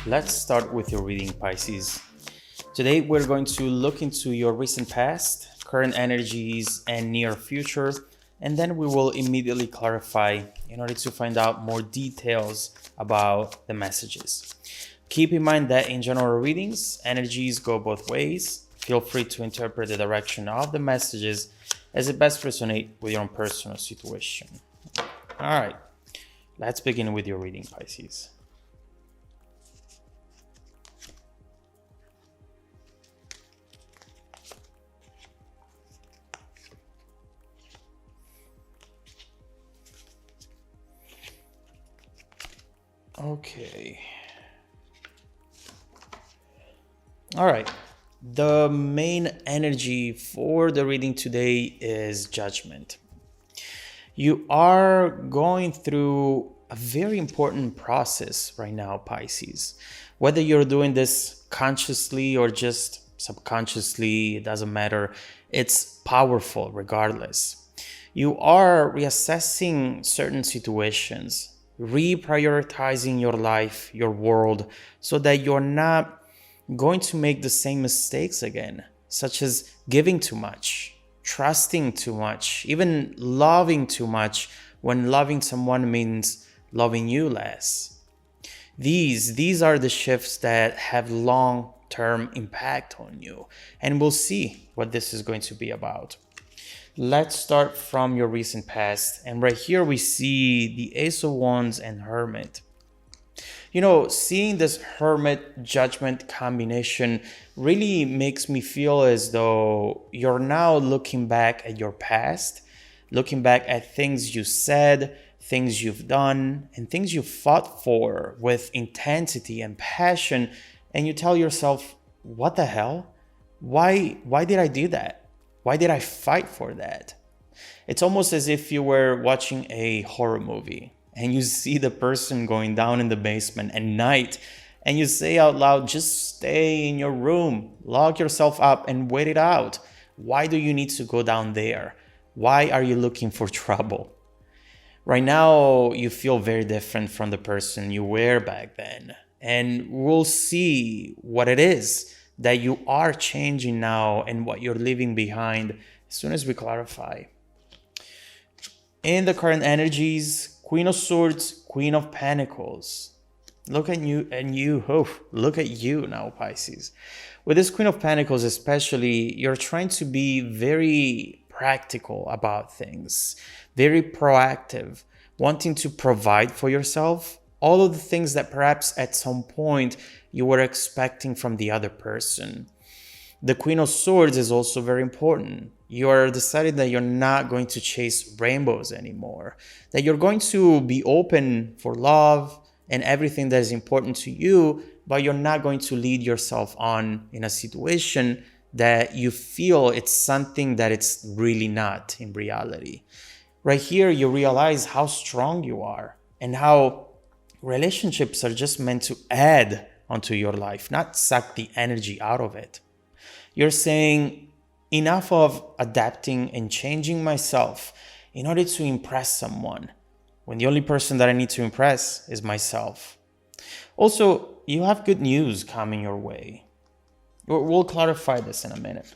Let's start with your reading, Pisces. Today, we're going to look into your recent past, current energies, and near future, and then we will immediately clarify in order to find out more details about the messages. Keep in mind that in general readings, energies go both ways. Feel free to interpret the direction of the messages as it best resonates with your own personal situation. All right, let's begin with your reading, Pisces. Okay. All right. The main energy for the reading today is judgment. You are going through a very important process right now, Pisces. Whether you're doing this consciously or just subconsciously, it doesn't matter. It's powerful regardless. You are reassessing certain situations, reprioritizing your life, your world, so that you're not going to make the same mistakes again, such as giving too much, trusting too much, even loving too much when loving someone means loving you less. These are the shifts that have long-term impact on you, and we'll see what this is going to be about. Let's start from your recent past. And right here we see the Ace of Wands and Hermit. You know, seeing this Hermit Judgment combination really makes me feel as though you're now looking back at your past, looking back at things you said, things you've done, and things you fought for with intensity and passion. And you tell yourself, what the hell? Why did I do that? Why did I fight for that? It's almost as if you were watching a horror movie and you see the person going down in the basement at night and you say out loud, just stay in your room, lock yourself up and wait it out. Why do you need to go down there? Why are you looking for trouble? Right now, you feel very different from the person you were back then. And we'll see what it is that you are changing now and what you're leaving behind as soon as we clarify. In the current energies, Queen of Swords, Queen of Pentacles. Look at look at you now, Pisces. With this Queen of Pentacles especially, you're trying to be very practical about things, very proactive, wanting to provide for yourself all of the things that perhaps at some point you were expecting from the other person. The Queen of Swords is also very important. You are deciding that you're not going to chase rainbows anymore, that you're going to be open for love and everything that is important to you, but you're not going to lead yourself on in a situation that you feel it's something that it's really not in reality. Right here, you realize how strong you are and how relationships are just meant to add onto your life, not suck the energy out of it. You're saying, enough of adapting and changing myself in order to impress someone, when the only person that I need to impress is myself. Also, you have good news coming your way. We'll clarify this in a minute.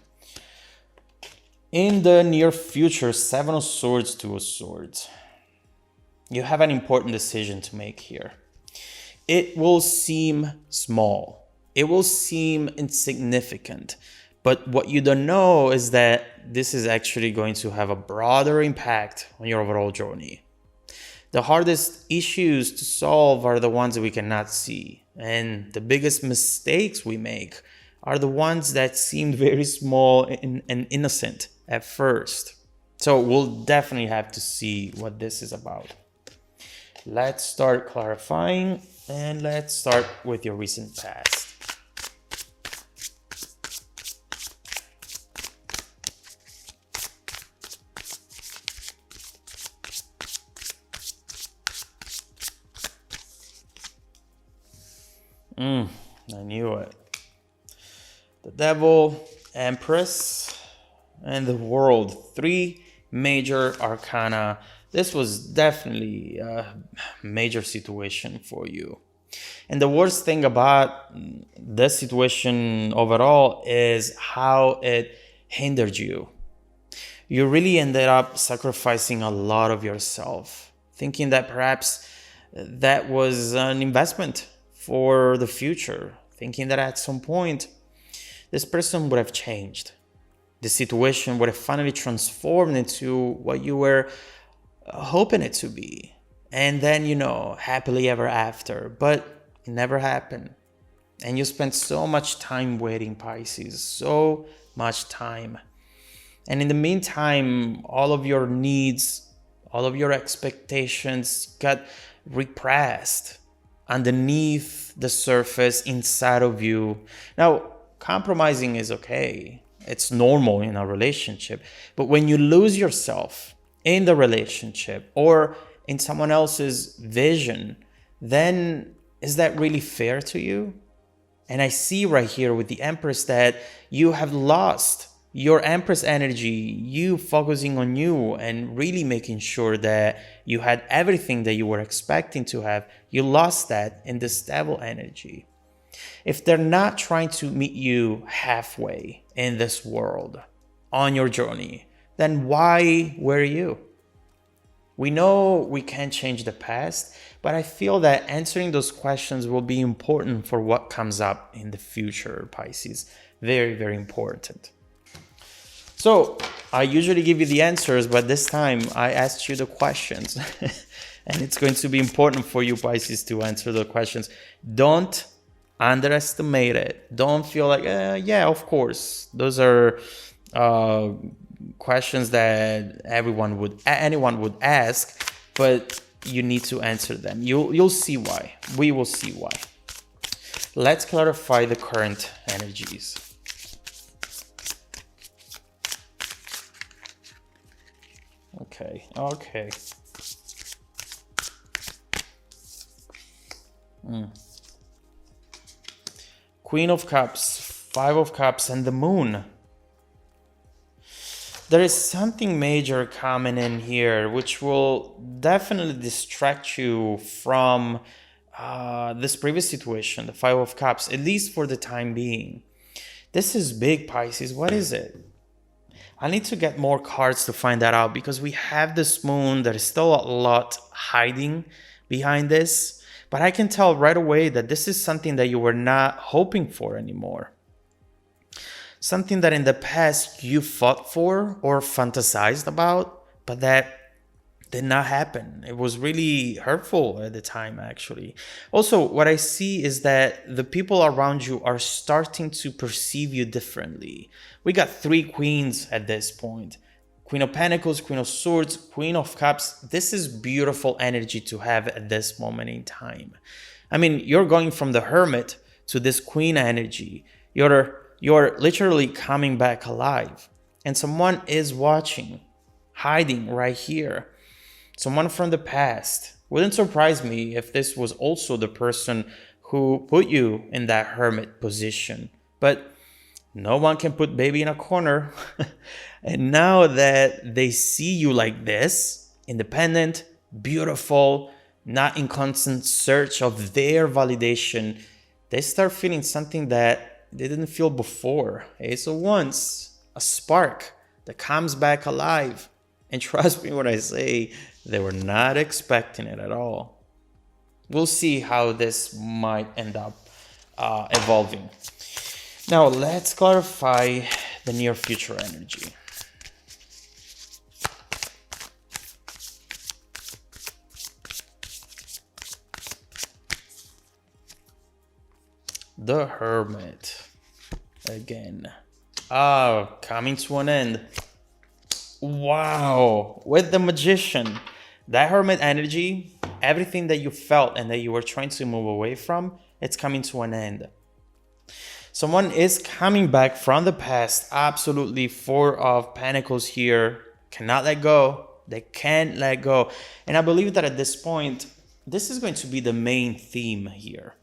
In the near future, Seven of Swords, Two of Swords. You have an important decision to make here. It will seem small. It will seem insignificant. But what you don't know is that this is actually going to have a broader impact on your overall journey. The hardest issues to solve are the ones that we cannot see. And the biggest mistakes we make are the ones that seem very small and innocent at first. So we'll definitely have to see what this is about. Let's start clarifying, and let's start with your recent past. I knew it. The Devil, Empress, and the World. Three major arcana. This was definitely a major situation for you. And the worst thing about this situation overall is how it hindered you. You really ended up sacrificing a lot of yourself, thinking that perhaps that was an investment for the future, thinking that at some point this person would have changed. The situation would have finally transformed into what you were hoping it to be. And then, happily ever after. But it never happened. And you spent so much time waiting, Pisces. So much time. And in the meantime, all of your needs, all of your expectations got repressed underneath the surface inside of you. Now, compromising is okay. It's normal in a relationship. But when you lose yourself in the relationship or in someone else's vision, then is that really fair to you? And I see right here with the Empress that you have lost your Empress energy, you focusing on you and really making sure that you had everything that you were expecting to have. You lost that in this Devil energy. If they're not trying to meet you halfway in this world on your journey, then why were you? We know we can't change the past, but I feel that answering those questions will be important for what comes up in the future, Pisces. Very, very important. So I usually give you the answers, but this time I asked you the questions. And it's going to be important for you, Pisces, to answer the questions. Don't underestimate it. Don't feel like, yeah, of course. Those are questions that anyone would ask, but you need to answer them. You'll see why. We will see why. Let's clarify the current energies. Okay. Queen of Cups, Five of Cups, and the Moon. There is something major coming in here, which will definitely distract you from this previous situation, the Five of Cups, at least for the time being. This is big, Pisces. What is it? I need to get more cards to find that out because we have this moon. There is still a lot hiding behind this. But I can tell right away that this is something that you were not hoping for anymore. Something that in the past you fought for or fantasized about, but that did not happen. It was really hurtful at the time, actually. Also, what I see is that the people around you are starting to perceive you differently. We got three queens at this point. Queen of Pentacles, Queen of Swords, Queen of Cups. This is beautiful energy to have at this moment in time. I mean, you're going from the Hermit to this Queen energy. You're literally coming back alive. And someone is watching, hiding right here. Someone from the past. Wouldn't surprise me if this was also the person who put you in that hermit position. But no one can put baby in a corner. And now that they see you like this, independent, beautiful, not in constant search of their validation, they start feeling something that they didn't feel before. It's a spark that comes back alive. And trust me when I say they were not expecting it at all. We'll see how this might end up evolving. Now, let's clarify the near future energy. The Hermit. Again. Coming to an end. Wow. With the Magician. That Hermit energy, everything that you felt and that you were trying to move away from, it's coming to an end. Someone is coming back from the past. Absolutely. Four of Pentacles here. Cannot let go. They can't let go. And I believe that at this point, this is going to be the main theme here.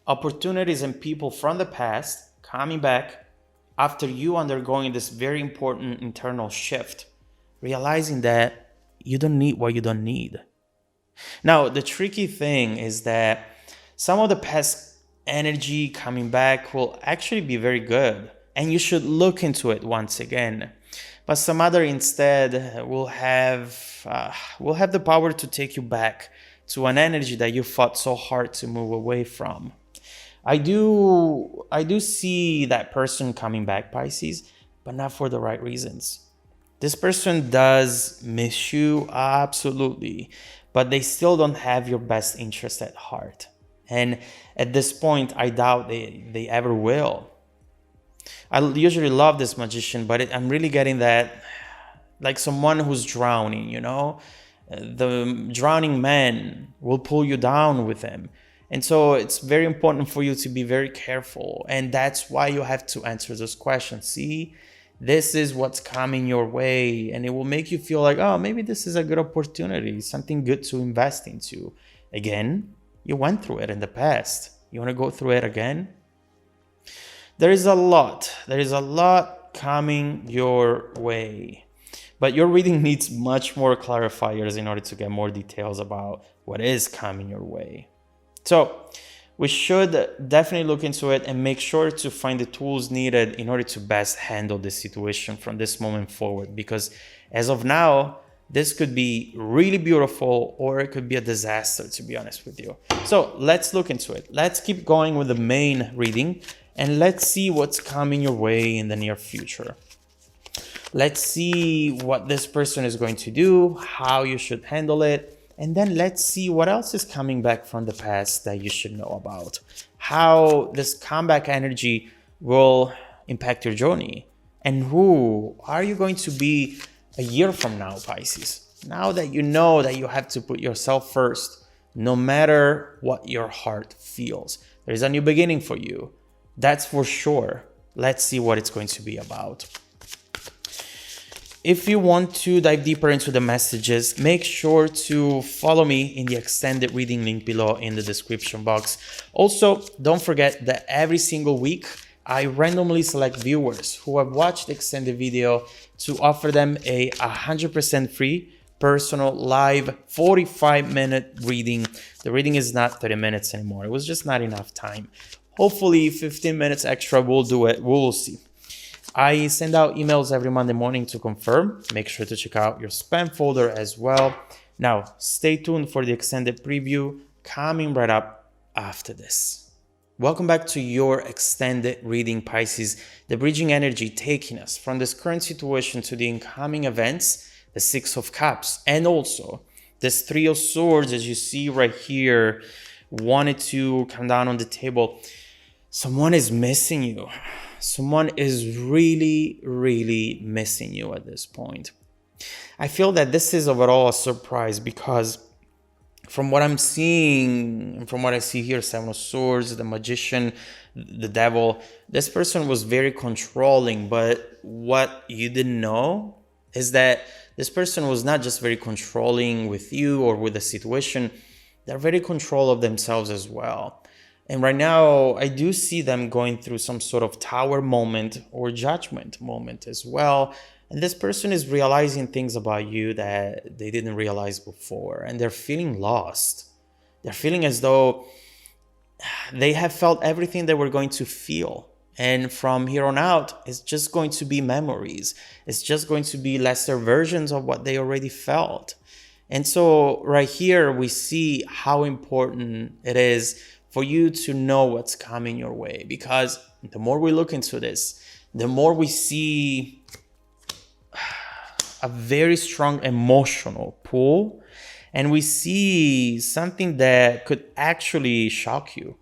Opportunities and people from the past coming back after you undergoing this very important internal shift. Realizing that you don't need what you don't need. Now, the tricky thing is that Some of the past energy coming back will actually be very good, and you should look into it once again. But some other instead will have the power to take you back to an energy that you fought so hard to move away from. I do see that person coming back, Pisces, but not for the right reasons. This person does miss you, absolutely, but they still don't have your best interest at heart. And at this point, I doubt they ever will. I usually love this magician, but I'm really getting that, like someone who's drowning, the drowning man will pull you down with him. And so it's very important for you to be very careful. And that's why you have to answer those questions. See, this is what's coming your way. And it will make you feel like, oh, maybe this is a good opportunity, something good to invest into. Again, you went through it in the past. You want to go through it again? There is a lot coming your way. But your reading needs much more clarifiers in order to get more details about what is coming your way. So we should definitely look into it and make sure to find the tools needed in order to best handle this situation from this moment forward. Because as of now, this could be really beautiful or it could be a disaster, to be honest with you. So let's look into it. Let's keep going with the main reading and let's see what's coming your way in the near future. Let's see what this person is going to do, how you should handle it, and then let's see what else is coming back from the past that you should know about. How this comeback energy will impact your journey. And who are you going to be a year from now, Pisces? Now that you know that you have to put yourself first, no matter what your heart feels. There's a new beginning for you. That's for sure. Let's see what it's going to be about. If you want to dive deeper into the messages, make sure to follow me in the extended reading link below in the description box. Also, don't forget that every single week, I randomly select viewers who have watched the extended video to offer them a 100% free personal live 45-minute reading. The reading is not 30 minutes anymore. It was just not enough time. Hopefully 15 minutes extra will do it. We'll see. I send out emails every Monday morning to confirm. Make sure to check out your spam folder as well. Now, stay tuned for the extended preview coming right up after this. Welcome back to your extended reading, Pisces. The bridging energy taking us from this current situation to the incoming events, the Six of Cups, and also this Three of Swords, as you see right here, wanted to come down on the table. Someone is missing you. Someone is really, really missing you at this point. I feel that this is overall a surprise because from what I'm seeing, and from what I see here, Seven of Swords, the Magician, the Devil, this person was very controlling. But what you didn't know is that this person was not just very controlling with you or with the situation. They're very control of themselves as well. And right now, I do see them going through some sort of tower moment or judgment moment as well. And this person is realizing things about you that they didn't realize before. And they're feeling lost. They're feeling as though they have felt everything they were going to feel. And from here on out, it's just going to be memories. It's just going to be lesser versions of what they already felt. And so right here, we see how important it is for you to know what's coming your way. Because the more we look into this, the more we see a very strong emotional pull. And we see something that could actually shock you,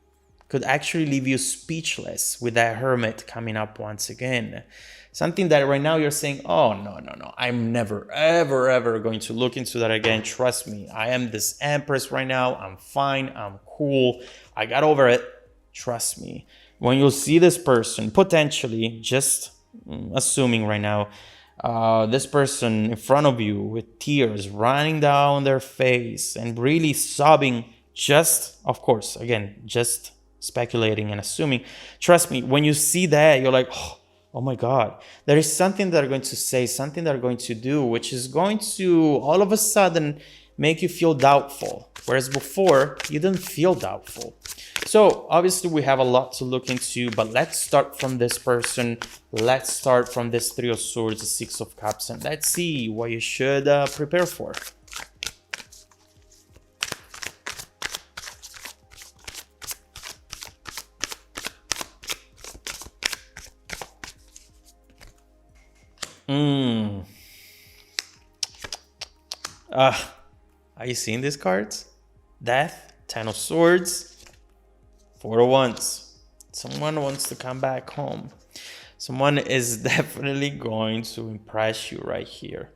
could actually leave you speechless with that Hermit coming up once again. Something that right now you're saying, oh, no. I'm never, ever going to look into that again. Trust me. I am this Empress right now. I'm fine. I'm cool. I got over it. Trust me. When you'll see this person, potentially, just assuming right now, this person in front of you with tears running down their face and really sobbing, just, of course, again, just speculating and assuming. Trust me, when you see that, you're like, oh my God, there is something they're going to say, something they're going to do, which is going to all of a sudden make you feel doubtful. Whereas before, you didn't feel doubtful. So obviously we have a lot to look into, but let's start from this person. Let's start from this Three of Swords, the Six of Cups, and let's see what you should prepare for. Are you seeing these cards? Death, Ten of Swords, Four of Wands. Someone wants to come back home. Someone is definitely going to impress you right here.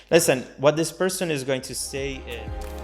Listen, what this person is going to say is...